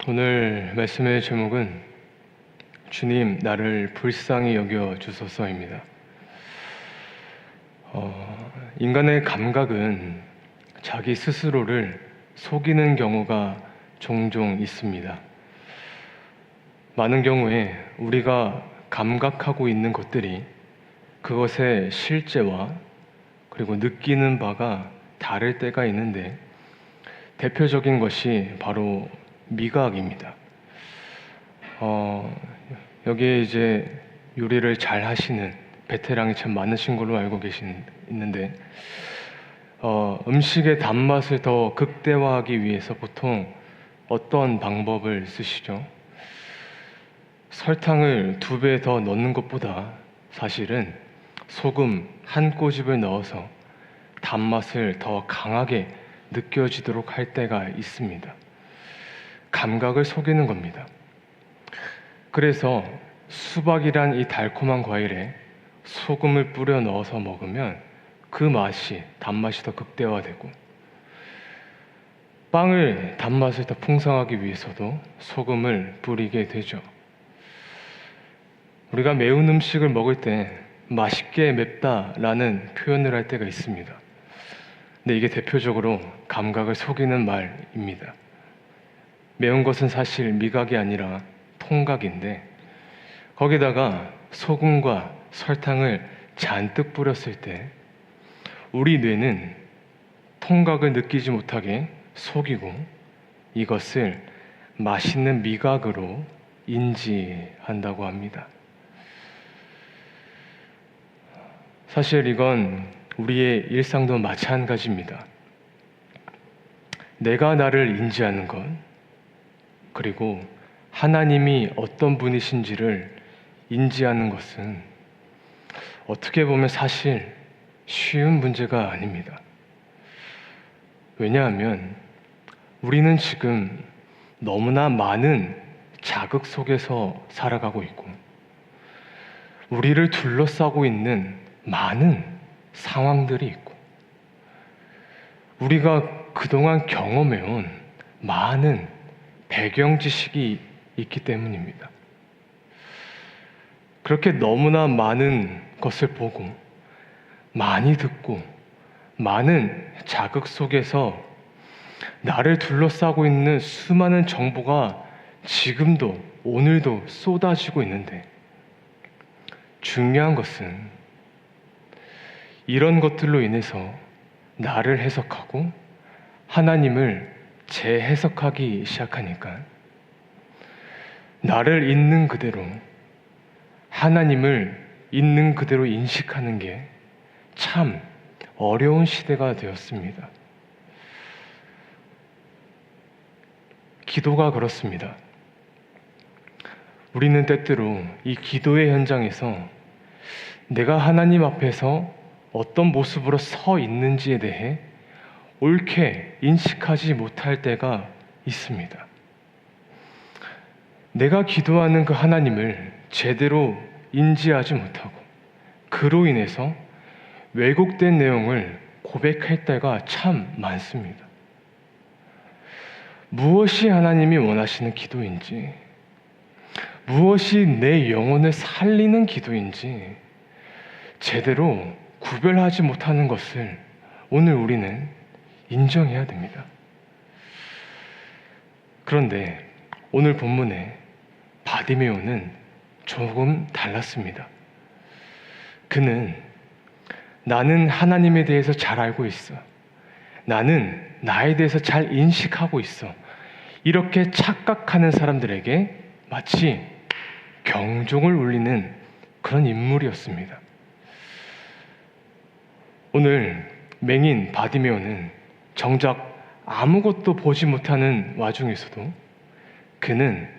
오늘 말씀의 제목은 주님 나를 불쌍히 여겨 주소서입니다. 인간의 감각은 자기 스스로를 속이는 경우가 종종 있습니다. 많은 경우에 우리가 감각하고 있는 것들이 그것의 실제와 그리고 느끼는 바가 다를 때가 있는데, 대표적인 것이 바로 미각입니다. 여기에 이제 요리를 잘 하시는 베테랑이 참 많으신 걸로 알고 있는데, 음식의 단맛을 더 극대화하기 위해서 보통 어떤 방법을 쓰시죠? 설탕을 2배 더 넣는 것보다 사실은 소금 한 꼬집을 넣어서 단맛을 더 강하게 느껴지도록 할 때가 있습니다. 감각을 속이는 겁니다. 그래서 수박이란 이 달콤한 과일에 소금을 뿌려 넣어서 먹으면 그 맛이, 단맛이 더 극대화되고, 빵을 단맛을 더 풍성하기 위해서도 소금을 뿌리게 되죠. 우리가 매운 음식을 먹을 때 맛있게 맵다라는 표현을 할 때가 있습니다. 근데 이게 대표적으로 감각을 속이는 말입니다. 매운 것은 사실 미각이 아니라 통각인데, 거기다가 소금과 설탕을 잔뜩 뿌렸을 때 우리 뇌는 통각을 느끼지 못하게 속이고 이것을 맛있는 미각으로 인지한다고 합니다. 사실 이건 우리의 일상도 마찬가지입니다. 내가 나를 인지하는 것, 그리고 하나님이 어떤 분이신지를 인지하는 것은 어떻게 보면 사실 쉬운 문제가 아닙니다. 왜냐하면 우리는 지금 너무나 많은 자극 속에서 살아가고 있고, 우리를 둘러싸고 있는 많은 상황들이 있고, 우리가 그동안 경험해온 많은 배경 지식이 있기 때문입니다. 그렇게 너무나 많은 것을 보고, 많이 듣고, 많은 자극 속에서 나를 둘러싸고 있는 수많은 정보가 지금도, 오늘도 쏟아지고 있는데, 중요한 것은 이런 것들로 인해서 나를 해석하고 하나님을 재해석하기 시작하니까 나를 있는 그대로, 하나님을 있는 그대로 인식하는 게 참 어려운 시대가 되었습니다. 기도가 그렇습니다. 우리는 때때로 이 기도의 현장에서 내가 하나님 앞에서 어떤 모습으로 서 있는지에 대해 옳게 인식하지 못할 때가 있습니다. 내가 기도하는 그 하나님을 제대로 인지하지 못하고, 그로 인해서 왜곡된 내용을 고백할 때가 참 많습니다. 무엇이 하나님이 원하시는 기도인지, 무엇이 내 영혼을 살리는 기도인지 제대로 구별하지 못하는 것을 오늘 우리는 인정해야 됩니다. 그런데 오늘 본문에 바디메오는 조금 달랐습니다. 그는 나는 하나님에 대해서 잘 알고 있어, 나는 나에 대해서 잘 인식하고 있어, 이렇게 착각하는 사람들에게 마치 경종을 울리는 그런 인물이었습니다. 오늘 맹인 바디메오는 정작 아무것도 보지 못하는 와중에서도 그는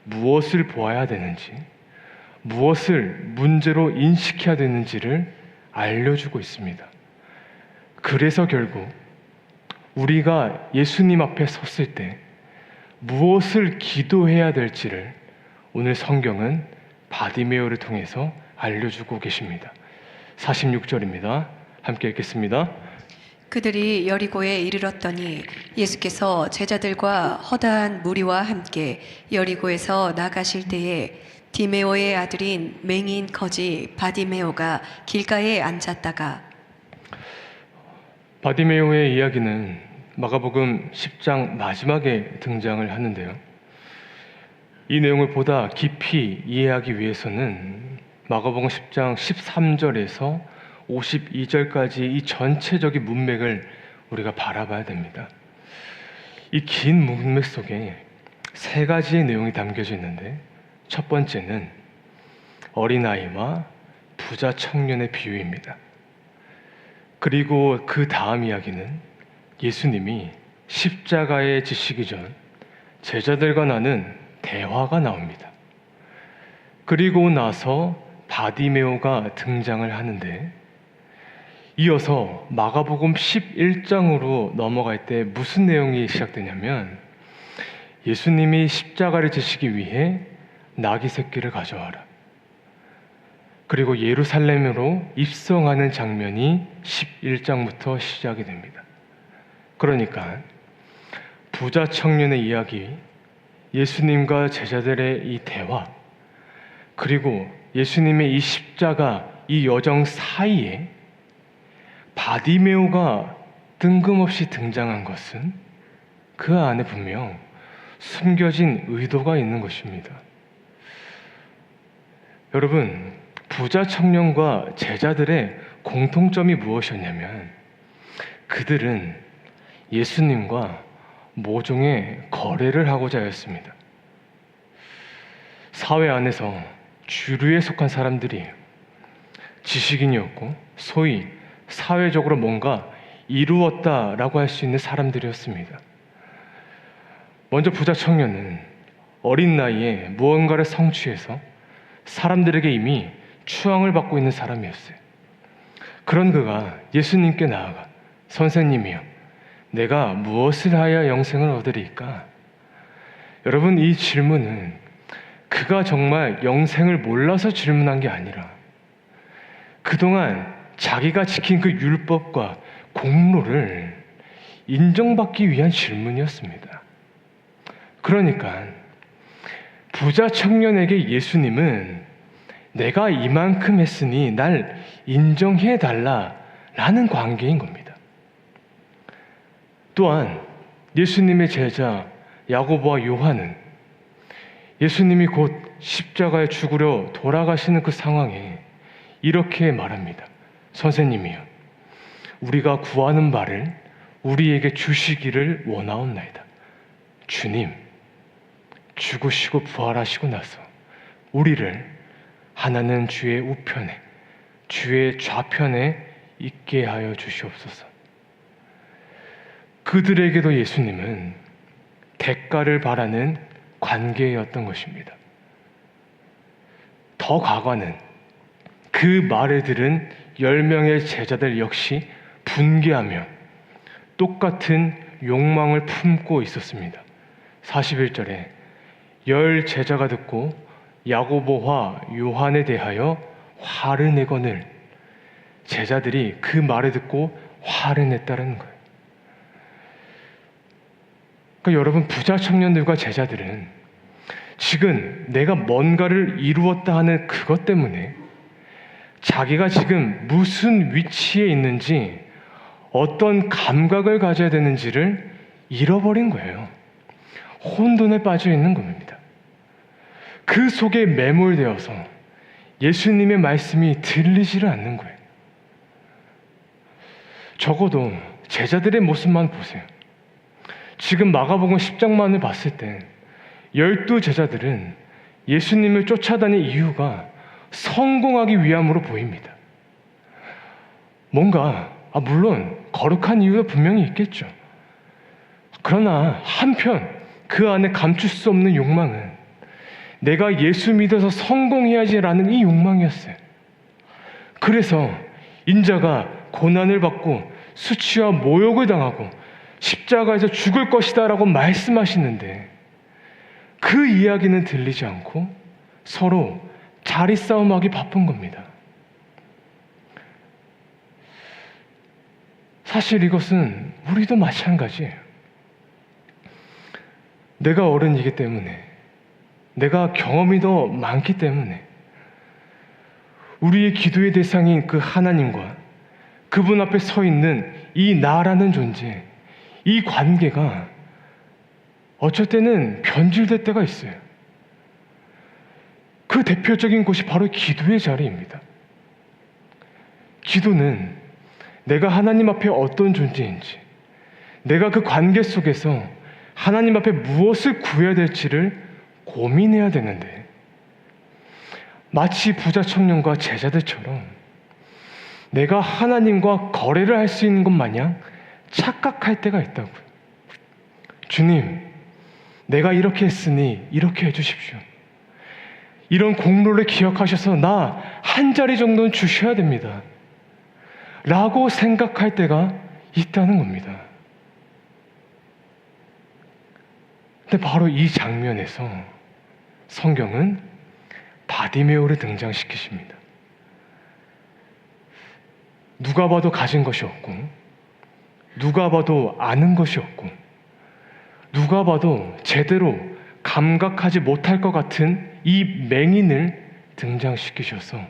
무엇을 보아야 되는지, 무엇을 문제로 인식해야 되는지를 알려주고 있습니다. 그래서 결국 우리가 예수님 앞에 섰을 때 무엇을 기도해야 될지를 오늘 성경은 바디메오를 통해서 알려주고 계십니다. 46절입니다. 함께 읽겠습니다. 그들이 여리고에 이르렀더니 예수께서 제자들과 허다한 무리와 함께 여리고에서 나가실 때에 디메오의 아들인 맹인 거지 바디메오가 길가에 앉았다가 바디메오의 이야기는 마가복음 10장 마지막에 등장을 하는데요. 이 내용을 보다 깊이 이해하기 위해서는 마가복음 10장 13절에서 52절까지 이 전체적인 문맥을 우리가 바라봐야 됩니다. 이 긴 문맥 속에 세 가지의 내용이 담겨져 있는데, 첫 번째는 어린아이와 부자 청년의 비유입니다. 그리고 그 다음 이야기는 예수님이 십자가에 지시기 전 제자들과 나눈 대화가 나옵니다. 그리고 나서 바디메오가 등장을 하는데, 이어서 마가복음 11장으로 넘어갈 때 무슨 내용이 시작되냐면, 예수님이 십자가를 지시기 위해 나귀 새끼를 가져와라. 그리고 예루살렘으로 입성하는 장면이 11장부터 시작이 됩니다. 그러니까 부자 청년의 이야기, 예수님과 제자들의 이 대화, 그리고 예수님의 이 십자가, 이 여정 사이에 바디메오가 뜬금없이 등장한 것은 그 안에 분명 숨겨진 의도가 있는 것입니다. 여러분, 부자 청년과 제자들의 공통점이 무엇이었냐면, 그들은 예수님과 모종의 거래를 하고자 하였습니다. 사회 안에서 주류에 속한 사람들이 지식인이었고, 소위 사회적으로 뭔가 이루었다라고 할 수 있는 사람들이었습니다. 먼저 부자 청년은 어린 나이에 무언가를 성취해서 사람들에게 이미 추앙을 받고 있는 사람이었어요. 그런 그가 예수님께 나아가, 선생님이여, 내가 무엇을 하여 영생을 얻으리까? 여러분, 이 질문은 그가 정말 영생을 몰라서 질문한 게 아니라 그동안 자기가 지킨 그 율법과 공로를 인정받기 위한 질문이었습니다. 그러니까 부자 청년에게 예수님은 내가 이만큼 했으니 날 인정해달라라는 관계인 겁니다. 또한 예수님의 제자 야고보와 요한은 예수님이 곧 십자가에 죽으려 돌아가시는 그 상황에 이렇게 말합니다. 선생님이여, 우리가 구하는 바를 우리에게 주시기를 원하옵나이다. 주님, 죽으시고 부활하시고 나서 우리를 하나는 주의 우편에, 주의 좌편에 있게 하여 주시옵소서. 그들에게도 예수님은 대가를 바라는 관계였던 것입니다. 더 과거는 그 말을 들은 10명의 제자들 역시 분개하며 똑같은 욕망을 품고 있었습니다. 41절에 10 제자가 듣고 야고보와 요한에 대하여 화를 내거늘, 제자들이 그 말을 듣고 화를 냈다는 거예요. 그러니까 여러분, 부자 청년들과 제자들은 지금 내가 뭔가를 이루었다 하는 그것 때문에 자기가 지금 무슨 위치에 있는지, 어떤 감각을 가져야 되는지를 잃어버린 거예요. 혼돈에 빠져 있는 겁니다. 그 속에 매몰되어서 예수님의 말씀이 들리지를 않는 거예요. 적어도 제자들의 모습만 보세요. 지금 마가복음 10장만을 봤을 때 12 제자들은 예수님을 쫓아다닌 이유가 성공하기 위함으로 보입니다. 뭔가 물론 거룩한 이유도 분명히 있겠죠. 그러나 한편 그 안에 감출 수 없는 욕망은 내가 예수 믿어서 성공해야지라는 이 욕망이었어요. 그래서 인자가 고난을 받고 수치와 모욕을 당하고 십자가에서 죽을 것이다 라고 말씀하시는데, 그 이야기는 들리지 않고 서로 자리 싸움하기 바쁜 겁니다. 사실 이것은 우리도 마찬가지예요. 내가 어른이기 때문에, 내가 경험이 더 많기 때문에 우리의 기도의 대상인 그 하나님과 그분 앞에 서 있는 이 나라는 존재, 이 관계가 어쩔 때는 변질될 때가 있어요. 그 대표적인 곳이 바로 기도의 자리입니다. 기도는 내가 하나님 앞에 어떤 존재인지, 내가 그 관계 속에서 하나님 앞에 무엇을 구해야 될지를 고민해야 되는데, 마치 부자 청년과 제자들처럼 내가 하나님과 거래를 할 수 있는 것 마냥 착각할 때가 있다고요. 주님, 내가 이렇게 했으니 이렇게 해주십시오. 이런 공로를 기억하셔서 나 한 자리 정도는 주셔야 됩니다. 라고 생각할 때가 있다는 겁니다. 근데 바로 이 장면에서 성경은 바디메오를 등장시키십니다. 누가 봐도 가진 것이 없고, 누가 봐도 아는 것이 없고, 누가 봐도 제대로 감각하지 못할 것 같은 이 맹인을 등장시키셔서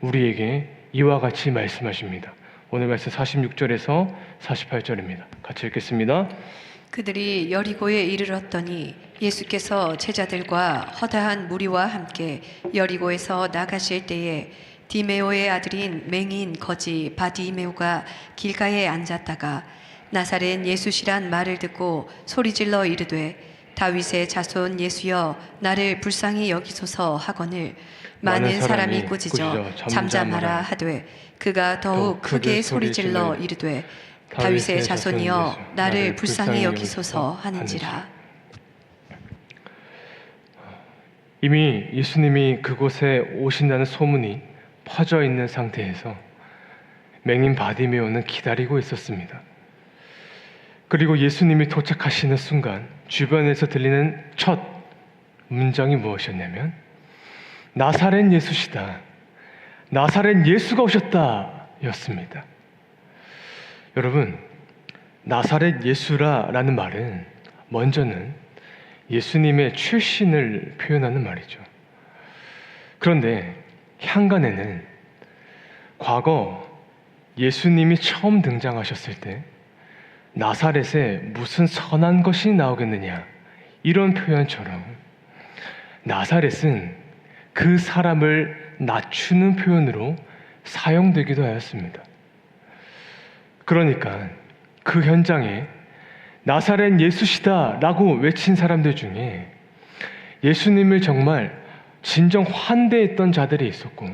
우리에게 이와 같이 말씀하십니다. 오늘 말씀 46절에서 48절입니다. 같이 읽겠습니다. 그들이 여리고에 이르렀더니 예수께서 제자들과 허다한 무리와 함께 여리고에서 나가실 때에 디메오의 아들인 맹인 거지 바디메오가 길가에 앉았다가 나사렛 예수시란 말을 듣고 소리질러 이르되 다윗의 자손 예수여 나를 불쌍히 여기소서 하거늘 많은 사람이 꾸짖어 잠잠하라 하되 그가 더욱 크게 소리질러 이르되 다윗의 자손이여 나를 불쌍히 여기소서 하는지라. 이미 예수님이 그곳에 오신다는 소문이 퍼져 있는 상태에서 맹인 바디메오는 기다리고 있었습니다. 그리고 예수님이 도착하시는 순간 주변에서 들리는 첫 문장이 무엇이었냐면 나사렛 예수시다. 나사렛 예수가 오셨다 였습니다. 여러분, 나사렛 예수라라는 말은 먼저는 예수님의 출신을 표현하는 말이죠. 그런데 향간에는 과거 예수님이 처음 등장하셨을 때 나사렛에 무슨 선한 것이 나오겠느냐, 이런 표현처럼 나사렛은 그 사람을 낮추는 표현으로 사용되기도 하였습니다. 그러니까 그 현장에 나사렛 예수시다 라고 외친 사람들 중에 예수님을 정말 진정 환대했던 자들이 있었고,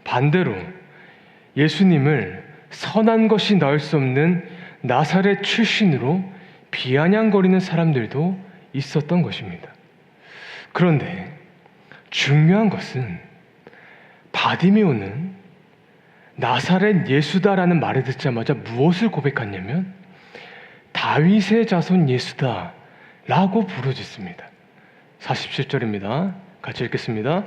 반대로 예수님을 선한 것이 나올 수 없는 나사렛 출신으로 비아냥거리는 사람들도 있었던 것입니다. 그런데 중요한 것은 바디메오는 나사렛 예수다라는 말을 듣자마자 무엇을 고백했냐면 다윗의 자손 예수다 라고 부르짖습니다. 47절입니다. 같이 읽겠습니다.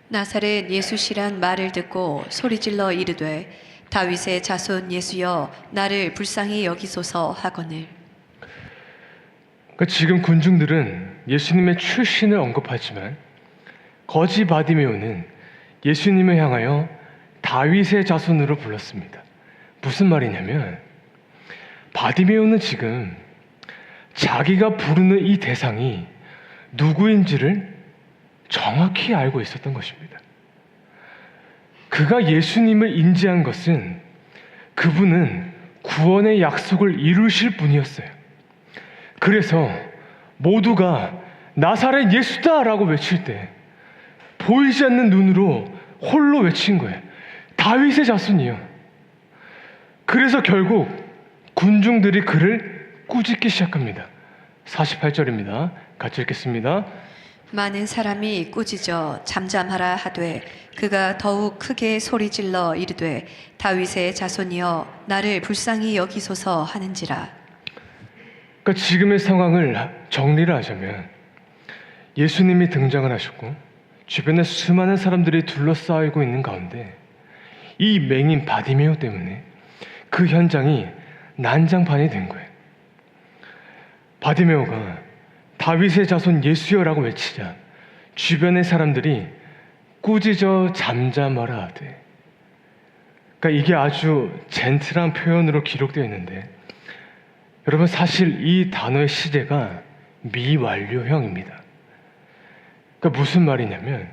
나사렛 예수시란 말을 듣고 소리질러 이르되 다윗의 자손 예수여 나를 불쌍히 여기소서 하거늘. 그러니까 지금 군중들은 예수님의 출신을 언급하지만 거지 바디메오는 예수님을 향하여 다윗의 자손으로 불렀습니다. 무슨 말이냐면 바디메오는 지금 자기가 부르는 이 대상이 누구인지를 정확히 알고 있었던 것입니다. 그가 예수님을 인지한 것은 그분은 구원의 약속을 이루실 분이었어요. 그래서 모두가 나사렛 예수다 라고 외칠 때 보이지 않는 눈으로 홀로 외친 거예요. 다윗의 자손이요. 그래서 결국 군중들이 그를 꾸짖기 시작합니다. 48절입니다. 같이 읽겠습니다. 많은 사람이 꾸짖어 잠잠하라 하되 그가 더욱 크게 소리질러 이르되 다윗의 자손이여 나를 불쌍히 여기소서 하는지라. 그러니까 지금의 상황을 정리를 하자면 예수님이 등장을 하셨고 주변에 수많은 사람들이 둘러싸이고 있는 가운데 이 맹인 바디메오 때문에 그 현장이 난장판이 된 거예요. 바디메오가 다윗의 자손 예수여라고 외치자 주변의 사람들이 꾸짖어 잠잠하라 하되, 그러니까 이게 아주 젠틀한 표현으로 기록되어 있는데, 여러분 사실 이 단어의 시제가 미완료형입니다. 그러니까 무슨 말이냐면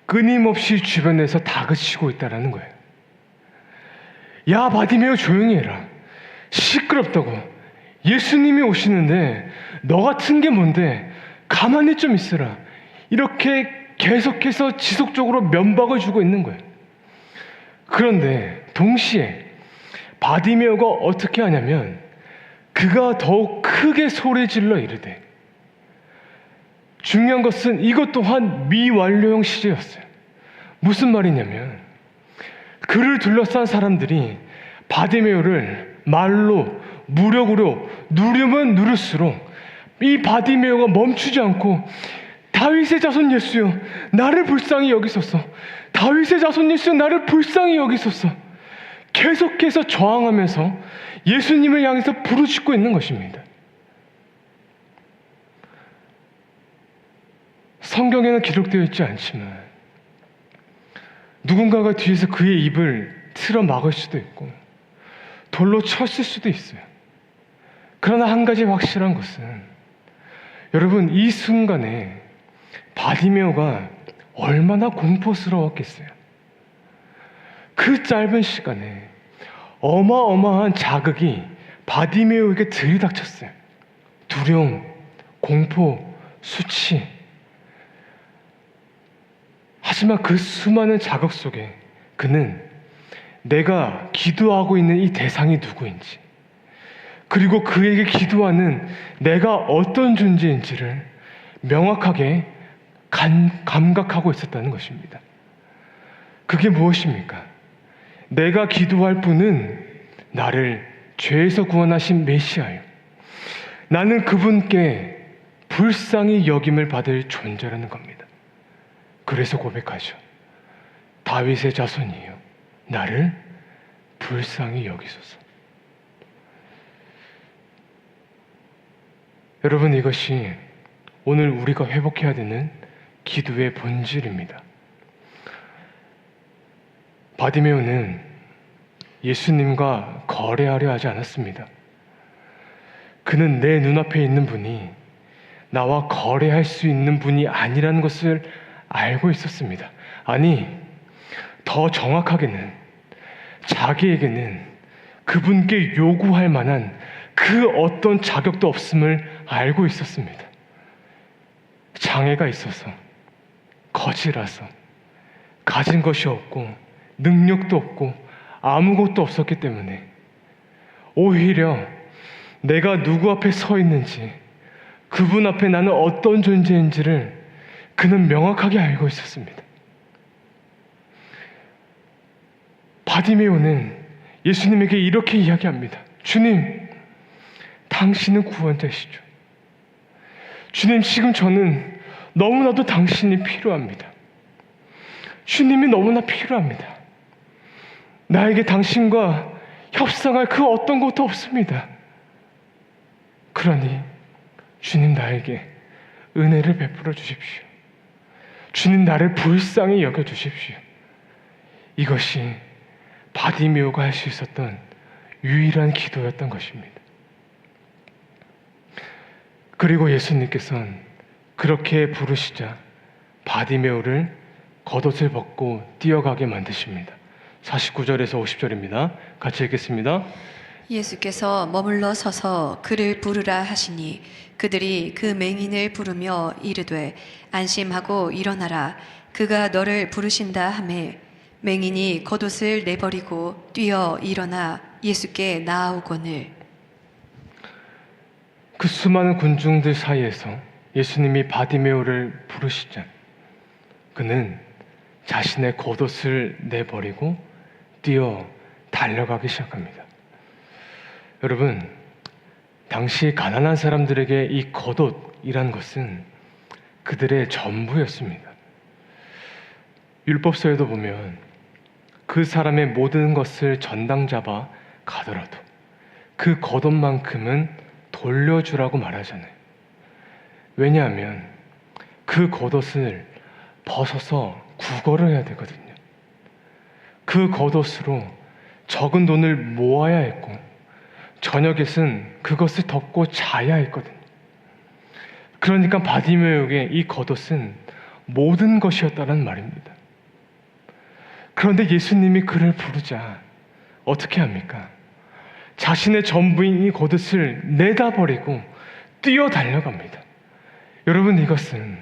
끊임없이 주변에서 다그치고 있다라는 거예요. 야, 바디메오 조용히 해라. 시끄럽다고. 예수님이 오시는데 너 같은 게 뭔데? 가만히 좀 있으라. 이렇게 계속해서 지속적으로 면박을 주고 있는 거예요. 그런데 동시에 바디메오가 어떻게 하냐면 그가 더욱 크게 소리질러 이르되, 중요한 것은 이것 또한 미완료형 시제였어요. 무슨 말이냐면 그를 둘러싼 사람들이 바디메오를 말로 무력으로 누르면 누를수록 이 바디메오가 멈추지 않고 다윗의 자손 예수여 나를 불쌍히 여기소서, 다윗의 자손 예수여 나를 불쌍히 여기소서, 계속해서 저항하면서 예수님을 향해서 부르짖고 있는 것입니다. 성경에는 기록되어 있지 않지만 누군가가 뒤에서 그의 입을 틀어 막을 수도 있고 돌로 쳤을 수도 있어요. 그러나 한 가지 확실한 것은, 여러분 이 순간에 바디메오가 얼마나 공포스러웠겠어요. 그 짧은 시간에 어마어마한 자극이 바디메오에게 들이닥쳤어요. 두려움, 공포, 수치. 하지만 그 수많은 자극 속에 그는 내가 기도하고 있는 이 대상이 누구인지, 그리고 그에게 기도하는 내가 어떤 존재인지를 명확하게 감각하고 있었다는 것입니다. 그게 무엇입니까? 내가 기도할 분은 나를 죄에서 구원하신 메시아요. 나는 그분께 불쌍히 여김을 받을 존재라는 겁니다. 그래서 고백하죠. 다윗의 자손이요 나를 불쌍히 여기소서. 여러분 이것이 오늘 우리가 회복해야 되는 기도의 본질입니다. 바디메오는 예수님과 거래하려 하지 않았습니다. 그는 내 눈앞에 있는 분이 나와 거래할 수 있는 분이 아니라는 것을 알고 있었습니다. 아니, 더 정확하게는 자기에게는 그분께 요구할 만한 그 어떤 자격도 없음을 알고 있었습니다. 장애가 있어서, 거지라서, 가진 것이 없고 능력도 없고 아무것도 없었기 때문에 오히려 내가 누구 앞에 서 있는지, 그분 앞에 나는 어떤 존재인지를 그는 명확하게 알고 있었습니다. 바디메오는 예수님에게 이렇게 이야기합니다. 주님, 당신은 구원자시죠. 주님, 지금 저는 너무나도 당신이 필요합니다. 주님이 너무나 필요합니다. 나에게 당신과 협상할 그 어떤 것도 없습니다. 그러니 주님 나에게 은혜를 베풀어 주십시오. 주님 나를 불쌍히 여겨 주십시오. 이것이 바디메오가 할 수 있었던 유일한 기도였던 것입니다. 그리고 예수님께서는 그렇게 부르시자 바디메오를 겉옷을 벗고 뛰어가게 만드십니다. 49절에서 50절입니다. 같이 읽겠습니다. 예수께서 머물러 서서 그를 부르라 하시니 그들이 그 맹인을 부르며 이르되 안심하고 일어나라, 그가 너를 부르신다 하매 맹인이 겉옷을 내버리고 뛰어 일어나 예수께 나아오거늘. 그 수많은 군중들 사이에서 예수님이 바디메오를 부르시자 그는 자신의 겉옷을 내버리고 뛰어 달려가기 시작합니다. 여러분, 당시 가난한 사람들에게 이 겉옷이란 것은 그들의 전부였습니다. 율법서에도 보면 그 사람의 모든 것을 전당 잡아 가더라도 그 겉옷만큼은 돌려주라고 말하잖아요. 왜냐하면 그 겉옷을 벗어서 구걸을 해야 되거든요. 그 겉옷으로 적은 돈을 모아야 했고 저녁에는 그것을 덮고 자야 했거든요. 그러니까 바디메오에게 이 겉옷은 모든 것이었다는 말입니다. 그런데 예수님이 그를 부르자 어떻게 합니까? 자신의 전부인 이 겉옷을 내다버리고 뛰어 달려갑니다. 여러분, 이것은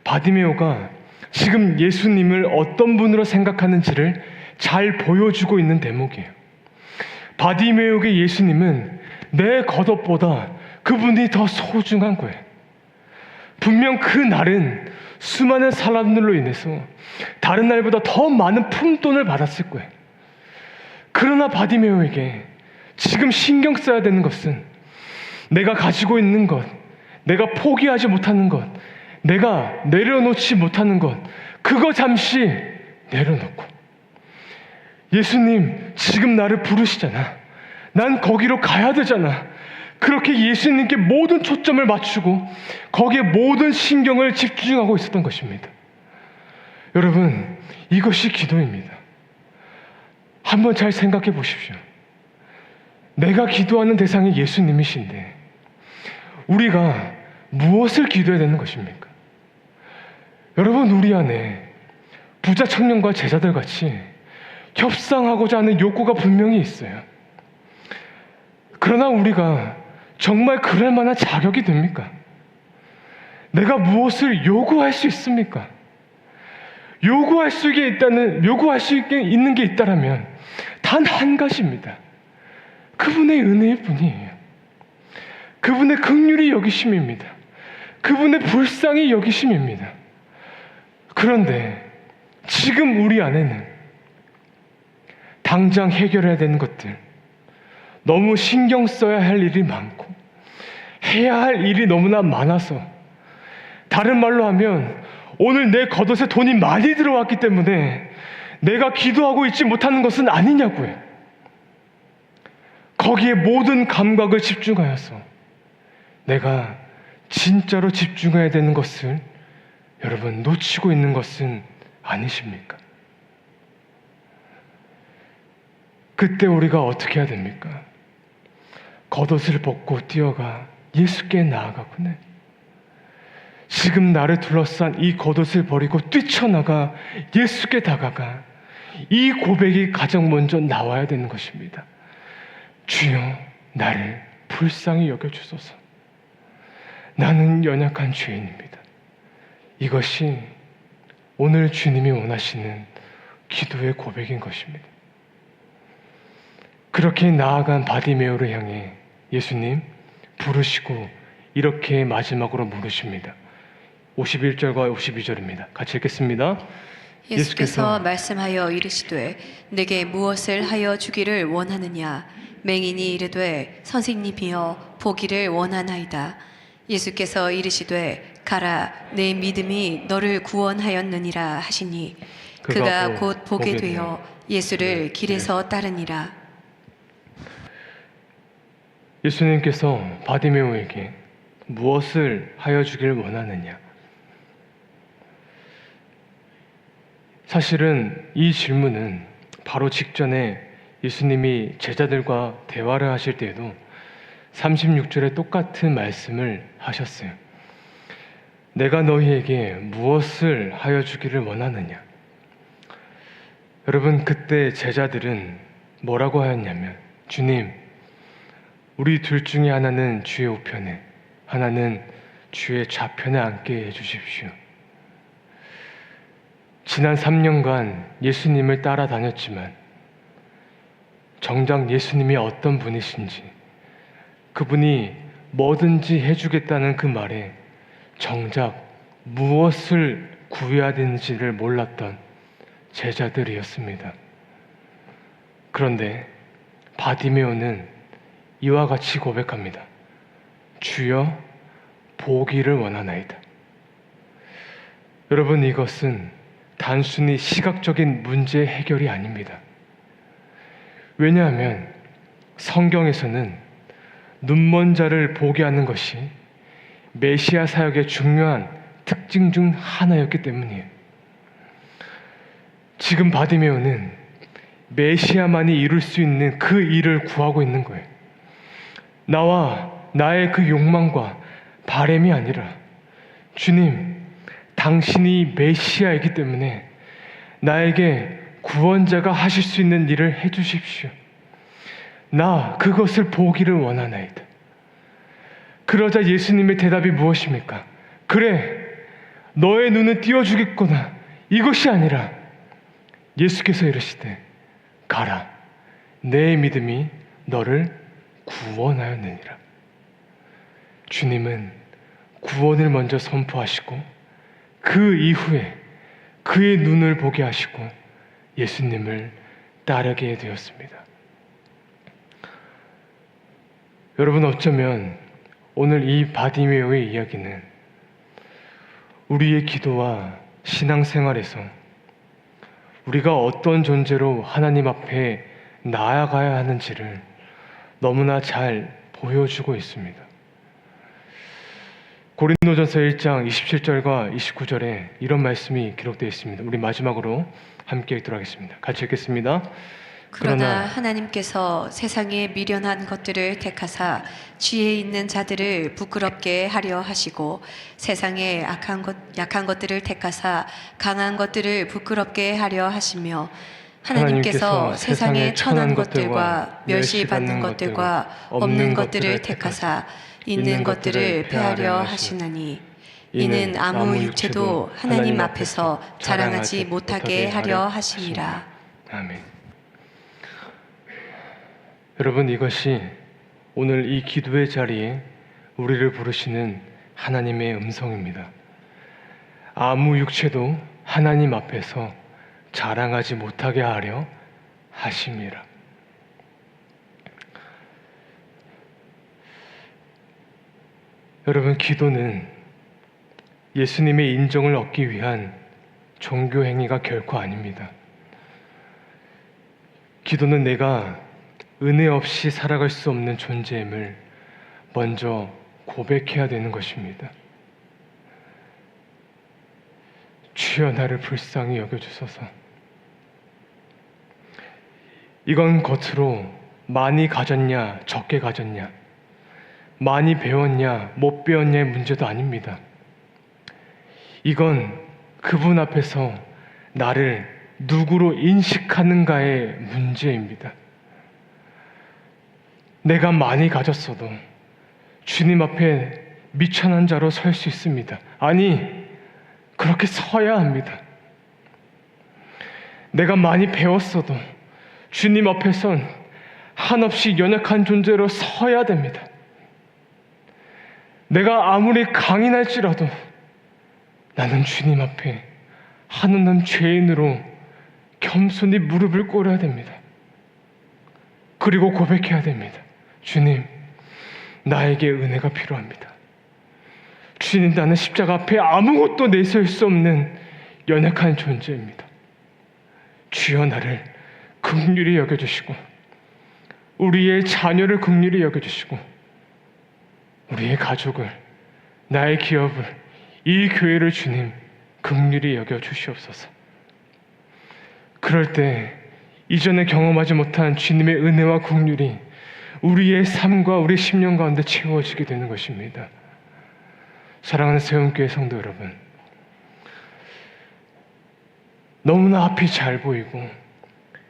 바디메오가 지금 예수님을 어떤 분으로 생각하는지를 잘 보여주고 있는 대목이에요. 바디메오에게 예수님은 내 겉옷보다 그분이 더 소중한 거예요. 분명 그 날은 수많은 사람들로 인해서 다른 날보다 더 많은 품돈을 받았을 거예요. 그러나 바디메오에게 지금 신경 써야 되는 것은 내가 가지고 있는 것, 내가 포기하지 못하는 것, 내가 내려놓지 못하는 것, 그거 잠시 내려놓고 예수님 지금 나를 부르시잖아. 난 거기로 가야 되잖아. 그렇게 예수님께 모든 초점을 맞추고 거기에 모든 신경을 집중하고 있었던 것입니다. 여러분, 이것이 기도입니다. 한번 잘 생각해 보십시오. 내가 기도하는 대상이 예수님이신데 우리가 무엇을 기도해야 되는 것입니까? 여러분, 우리 안에 부자 청년과 제자들 같이 협상하고자 하는 욕구가 분명히 있어요. 그러나 우리가 정말 그럴 만한 자격이 됩니까? 내가 무엇을 요구할 수 있습니까? 요구할 수 있는 게 있다라면 단 한 가지입니다. 그분의 은혜일 뿐이에요. 그분의 긍휼히 여기심입니다. 그분의 불쌍히 여기심입니다. 그런데 지금 우리 안에는 당장 해결해야 되는 것들, 너무 신경 써야 할 일이 많고 해야 할 일이 너무나 많아서, 다른 말로 하면 오늘 내 겉옷에 돈이 많이 들어왔기 때문에 내가 기도하고 있지 못하는 것은 아니냐고요. 거기에 모든 감각을 집중하여서 내가 진짜로 집중해야 되는 것을 여러분 놓치고 있는 것은 아니십니까? 그때 우리가 어떻게 해야 됩니까? 겉옷을 벗고 뛰어가 예수께 나아가고는 지금 나를 둘러싼 이 겉옷을 버리고 뛰쳐나가 예수께 다가가 이 고백이 가장 먼저 나와야 되는 것입니다. 주여, 나를 불쌍히 여겨주소서. 나는 연약한 죄인입니다. 이것이 오늘 주님이 원하시는 기도의 고백인 것입니다. 그렇게 나아간 바디메오를 향해 예수님 부르시고 이렇게 마지막으로 물으십니다. 51절과 52절입니다. 같이 읽겠습니다. 예수께서 말씀하여 이르시되 내게 무엇을 하여 주기를 원하느냐? 맹인이 이르되 선생님이여 보기를 원하나이다. 예수께서 이르시되 가라, 내 믿음이 너를 구원하였느니라 하시니 그가 곧 보게 되어 예수를 길에서 따르니라. 예수님께서 바디메오에게 무엇을 하여 주기를 원하느냐? 사실은 이 질문은 바로 직전에 예수님이 제자들과 대화를 하실 때에도 36절에 똑같은 말씀을 하셨어요. 내가 너희에게 무엇을 하여 주기를 원하느냐? 여러분, 그때 제자들은 뭐라고 하였냐면, 주님, 우리 둘 중에 하나는 주의 우편에, 하나는 주의 좌편에 앉게 해주십시오. 지난 3년간 예수님을 따라다녔지만 정작 예수님이 어떤 분이신지, 그분이 뭐든지 해주겠다는 그 말에 정작 무엇을 구해야 되는지를 몰랐던 제자들이었습니다. 그런데 바디메오는 이와 같이 고백합니다. 주여, 보기를 원하나이다. 여러분, 이것은 단순히 시각적인 문제 해결이 아닙니다. 왜냐하면 성경에서는 눈먼 자를 보게 하는 것이 메시아 사역의 중요한 특징 중 하나였기 때문이에요. 지금 바디메오는 메시아만이 이룰 수 있는 그 일을 구하고 있는 거예요. 나와 나의 그 욕망과 바램이 아니라 주님, 당신이 메시아이기 때문에 나에게 구원자가 하실 수 있는 일을 해주십시오. 나 그것을 보기를 원하나이다. 그러자 예수님의 대답이 무엇입니까? 그래, 너의 눈은 띄어주겠구나. 이것이 아니라 예수께서 이르시되 가라, 내 믿음이 너를 구원하였느니라. 주님은 구원을 먼저 선포하시고 그 이후에 그의 눈을 보게 하시고 예수님을 따르게 되었습니다. 여러분, 어쩌면 오늘 이 바디메오의 이야기는 우리의 기도와 신앙생활에서 우리가 어떤 존재로 하나님 앞에 나아가야 하는지를 너무나 잘 보여주고 있습니다. 고린도전서 1장 27절과 29절에 이런 말씀이 기록되어 있습니다. 우리 마지막으로 함께 읽도록 하겠습니다. 같이 읽겠습니다. 그러나 하나님께서 세상에 미련한 것들을 택하사 지혜 있는 자들을 부끄럽게 하려 하시고 세상에 약한 것들을 택하사 강한 것들을 부끄럽게 하려 하시며 하나님께서 세상에 천한 것들과 멸시받는 것들과 없는 것들을 택하사 있는 것들을 폐하려 하시나니 이는 아무 육체도 하나님 앞에서 자랑하지 못하게 하려 하심이라. 아멘. 여러분, 이것이 오늘 이 기도의 자리에 우리를 부르시는 하나님의 음성입니다. 아무 육체도 하나님 앞에서 자랑하지 못하게 하려 하심이라. 여러분, 기도는 예수님의 인정을 얻기 위한 종교 행위가 결코 아닙니다. 기도는 내가 은혜 없이 살아갈 수 없는 존재임을 먼저 고백해야 되는 것입니다. 주여, 나를 불쌍히 여겨주소서. 이건 겉으로 많이 가졌냐 적게 가졌냐, 많이 배웠냐 못 배웠냐의 문제도 아닙니다. 이건 그분 앞에서 나를 누구로 인식하는가의 문제입니다. 내가 많이 가졌어도 주님 앞에 미천한 자로 설 수 있습니다. 아니, 그렇게 서야 합니다. 내가 많이 배웠어도 주님 앞에선 한없이 연약한 존재로 서야 됩니다. 내가 아무리 강인할지라도 나는 주님 앞에 한없는 죄인으로 겸손히 무릎을 꿇어야 됩니다. 그리고 고백해야 됩니다. 주님, 나에게 은혜가 필요합니다. 주님, 나는 십자가 앞에 아무것도 내세울 수 없는 연약한 존재입니다. 주여, 나를 긍휼히 여겨주시고 우리의 자녀를 긍휼히 여겨주시고 우리의 가족을, 나의 기업을, 이 교회를 주님 긍휼히 여겨주시옵소서. 그럴 때 이전에 경험하지 못한 주님의 은혜와 긍휼이 우리의 삶과 우리의 심령 가운데 채워지게 되는 것입니다. 사랑하는 세움교회 성도 여러분, 너무나 앞이 잘 보이고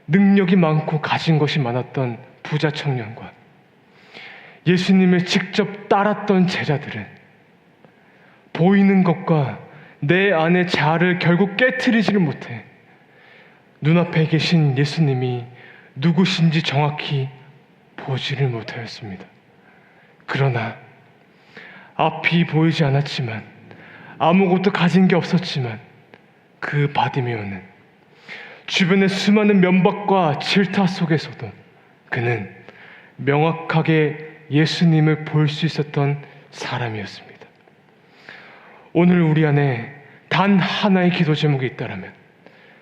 능력이 많고 가진 것이 많았던 부자 청년과 예수님을 직접 따랐던 제자들은 보이는 것과 내 안의 자아를 결국 깨트리지를 못해 눈앞에 계신 예수님이 누구신지 정확히 보지를 못하였습니다. 그러나 앞이 보이지 않았지만, 아무것도 가진 게 없었지만 그 바디메오는 주변의 수많은 면박과 질타 속에서도 그는 명확하게 예수님을 볼 수 있었던 사람이었습니다. 오늘 우리 안에 단 하나의 기도 제목이 있다면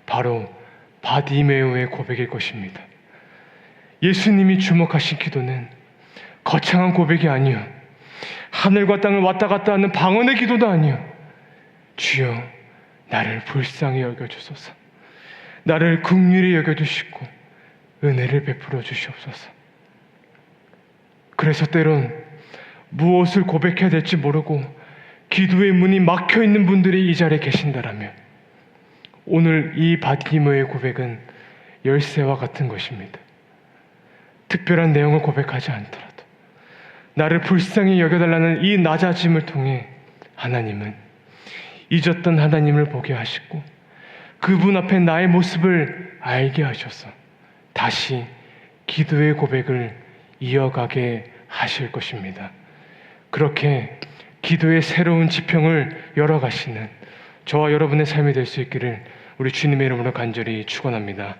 바로 바디메오의 고백일 것입니다. 예수님이 주목하신 기도는 거창한 고백이 아니요, 하늘과 땅을 왔다 갔다 하는 방언의 기도도 아니요, 주여 나를 불쌍히 여겨주소서, 나를 긍휼히 여겨주시고 은혜를 베풀어 주시옵소서. 그래서 때론 무엇을 고백해야 될지 모르고 기도의 문이 막혀 있는 분들이 이 자리에 계신다라면 오늘 이 바디모의 고백은 열쇠와 같은 것입니다. 특별한 내용을 고백하지 않더라도 나를 불쌍히 여겨달라는 이 낮아짐을 통해 하나님은 잊었던 하나님을 보게 하시고 그분 앞에 나의 모습을 알게 하셔서 다시 기도의 고백을 이어가게 하실 것입니다. 그렇게 기도의 새로운 지평을 열어가시는 저와 여러분의 삶이 될 수 있기를 우리 주님의 이름으로 간절히 축원합니다.